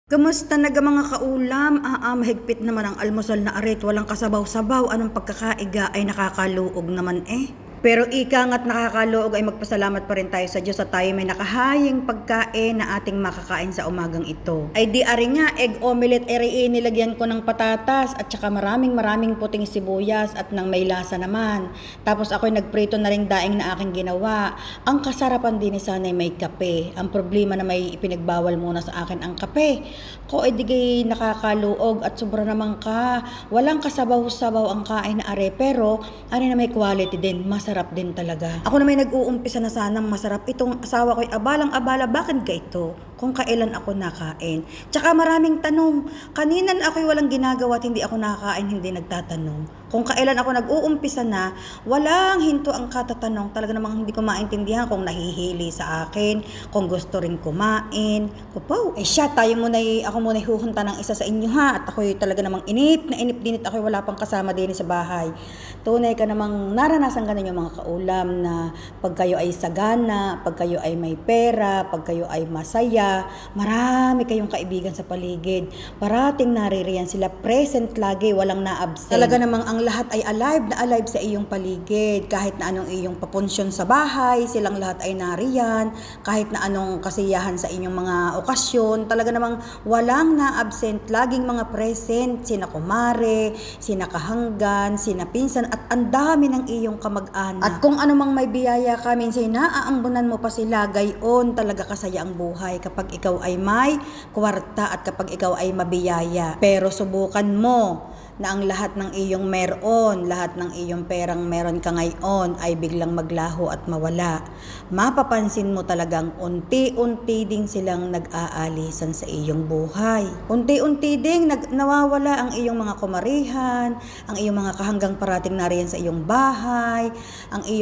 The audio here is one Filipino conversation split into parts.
Kamusta naga mga kaulam? Mahigpit naman ang almusal na arit, walang kasabaw-sabaw. Anong pagkakaiga ay nakakaluog naman eh. Pero ika nga't nakakaluog ay magpasalamat pa rin tayo sa Diyos at tayo may nakahaying pagkain na ating makakain sa umagang ito. Ay di ari nga, egg omelette ay nilagyan ko ng patatas at saka maraming puting sibuyas at nang may lasa naman. Tapos ako'y nagprito na ring daing na aking ginawa. Ang kasarapan din sana'y may kape. Ang problema na may ipinagbawal muna sa akin ang kape. Ko ay digay nakakaluog at sobra naman ka. Walang kasabaw-sabaw ang kain na are, pero ari na may quality din, masarap din talaga. Ako na may nag-uumpisa na sanang masarap. Itong asawa ko'y abalang-abala, bakit ka ito? Kung kailan ako nakain. Tsaka maraming tanong. Kanina ako'y walang ginagawa at hindi ako nakakain, hindi nagtatanong. Kung kailan ako nag-uumpisa na, walang hinto ang katatanong. Talaga namang hindi ko maintindihan kung nahihili sa akin, kung gusto rin kumain. Kupaw, siya, ako muna huhunta ng isa sa inyo ha. At ako'y talaga namang inip din at ako'y wala pang kasama din sa bahay. Tunay ka namang naranasan ganun yung mga kaulam na pag kayo ay sagana, pag kayo ay may pera, pag kayo ay masaya, marami kayong kaibigan sa paligid. Parating naririyan sila, present lagi, walang na-absent. Talaga namang ang lahat ay alive sa iyong paligid. Kahit na anong iyong papunsyon sa bahay, silang lahat ay nariyan. Kahit na anong kasiyahan sa inyong mga okasyon, talaga namang walang na-absent. Laging mga present, sina kumare, sina kahanggan, sina pinsan, at ang dami ng iyong kamag-anak. At kung anumang may biyaya ka, minsan naaambunan mo pa sila, gayon talaga kasaya ang buhay kapag ikaw ay may kwarta at kapag ikaw ay mabiyaya. Pero subukan mo na ang lahat ng iyong meron, lahat ng iyong perang meron ka ngayon ay biglang maglaho at mawala. Mapapansin mo talagang unti-unti ding silang nag-aalisan sa iyong buhay. Unti-unti ding nawawala ang iyong mga kumarihan, ang iyong mga kahanggang parating nariyan sa iyong bahay,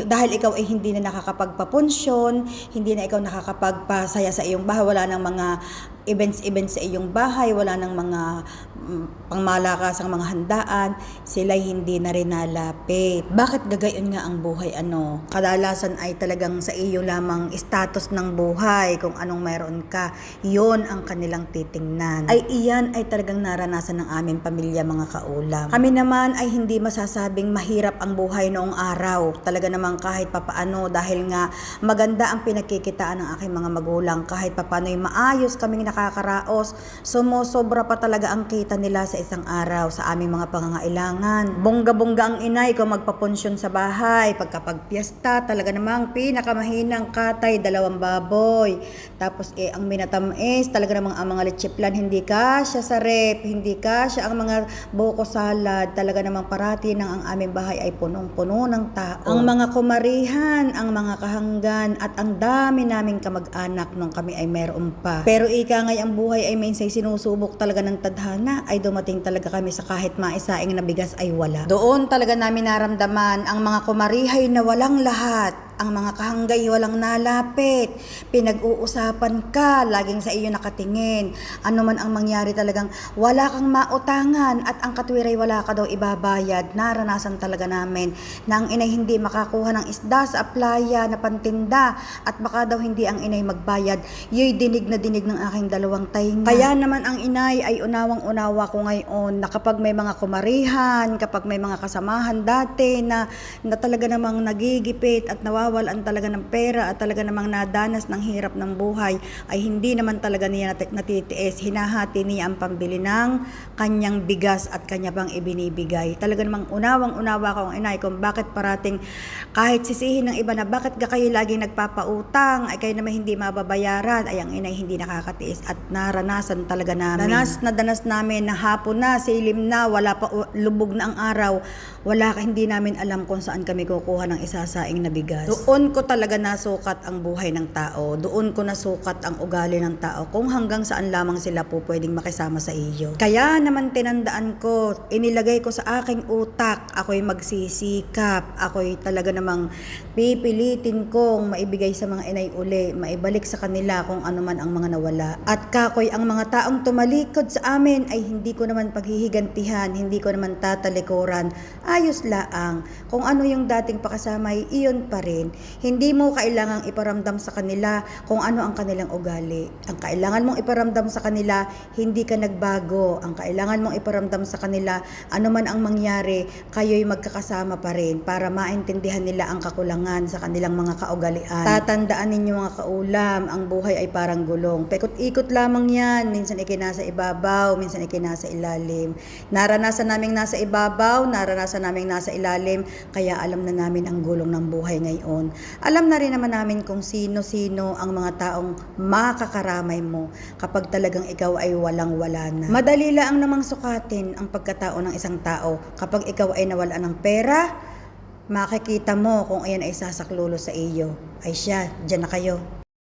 dahil ikaw ay hindi na nakakapagpapunsyon, hindi na ikaw nakakapagpasaya sa iyong bahay, wala ng mga events sa iyong bahay, wala ng mga pangmalakasang mga handaan, sila'y hindi na rin nalapit. Bakit gagayon nga ang buhay? Kadalasan ay talagang sa iyo lamang status ng buhay, kung anong mayroon ka, yon ang kanilang titingnan. Ay iyan ay talagang naranasan ng aming pamilya, mga kaulam. Kami naman ay hindi masasabing mahirap ang buhay noong araw. Talaga naman kahit papaano, dahil nga maganda ang pinagkikitaan ng aking mga magulang, kahit papaano ay maayos kaming nakakaraos, sumusobra pa talaga ang kita nila sa isang araw sa aming mga pangangailangan. Bongga-bongga ang inay kung magpapunsyon sa bahay. Pagkapagpiesta, talaga namang pinakamahinang katay, 2 baboy. Tapos ang minatamis, talaga namang ang mga lechiplan, hindi kasya sa rep, hindi kasya ang mga buko salad. Talaga namang parati nang ang aming bahay ay punong-puno ng tao. Ang mga kumarihan, ang mga kahanggan, at ang dami naming kamag-anak nung kami ay meron pa. Pero ika ngay ang buhay ay minsan sinusubok talaga ng tadhana, ay dumating talaga kami sa kahit maisaing na bigas ay wala. Doon talaga namin naramdaman ang mga kumarihay na walang lahat, ang mga kahanggay walang nalapit, pinag-uusapan ka, laging sa iyo nakatingin. Ano man ang mangyari, talagang wala kang mautangan at ang katwiray wala ka daw ibabayad. Naranasan talaga namin na ang inay hindi makakuha ng isda sa playa na pantinda at baka daw hindi ang inay magbayad. Yoy dinig na dinig ng aking dalawang tainga. Kaya naman ang inay ay unawang-unawa ko ngayon na kapag may mga kumarihan, kapag may mga kasamahan dati na talaga namang nagigipit at nawawalan talaga ng pera at talaga namang nadanas ng hirap ng buhay, ay hindi naman talaga niya natitiis. Hinahati niya ang pambili ng kanyang bigas at kanya pang ibinibigay. Talaga namang unawang-unawa ko ang inay kung bakit parating kahit sisihin ng iba na bakit kayo laging nagpapautang, ay kayo naman hindi mababayaran, ay ang inay hindi nakakatiis at naranasan talaga namin. Danas namin na hapon na, silim na, wala pa, lubog na ang araw, hindi namin alam kung saan kami kukuha ng isasaing na bigas. Doon ko talaga nasukat ang buhay ng tao, doon ko nasukat ang ugali ng tao, kung hanggang saan lamang sila po pwedeng makisama sa iyo. Kaya naman tinandaan ko, inilagay ko sa aking utak, ako'y magsisikap, ako'y talaga namang pipilitin kong maibigay sa mga inay uli, maibalik sa kanila kung ano man ang mga nawala. At kakoy ang mga taong tumalikod sa amin ay hindi ko naman paghihigantihan, hindi ko naman tatalikuran, ayos laang. Kung ano yung dating pakasama ay iyon pa rin. sabihin. Hindi mo kailangang iparamdam sa kanila kung ano ang kanilang ugali. Ang kailangan mong iparamdam sa kanila, hindi ka nagbago. Ang kailangan mong iparamdam sa kanila, ano man ang mangyari, kayo'y magkakasama pa rin para maintindihan nila ang kakulangan sa kanilang mga kaugalian. Tatandaan ninyo mga kaulam, ang buhay ay parang gulong. Paikot-ikot lamang yan. Minsan ikinasa ibabaw, minsan ikinasa ilalim. Naranasan naming nasa ibabaw, naranasan naming nasa ilalim, kaya alam na namin ang gulong ng buhay ngayon. Alam na rin naman namin kung sino-sino ang mga taong makakaramay mo kapag talagang ikaw ay walang-wala na. Madali lang namang sukatin ang pagkatao ng isang tao. Kapag ikaw ay nawala ng pera, makikita mo kung ayan ay sasaklulo sa iyo. Ay siya, dyan na kayo.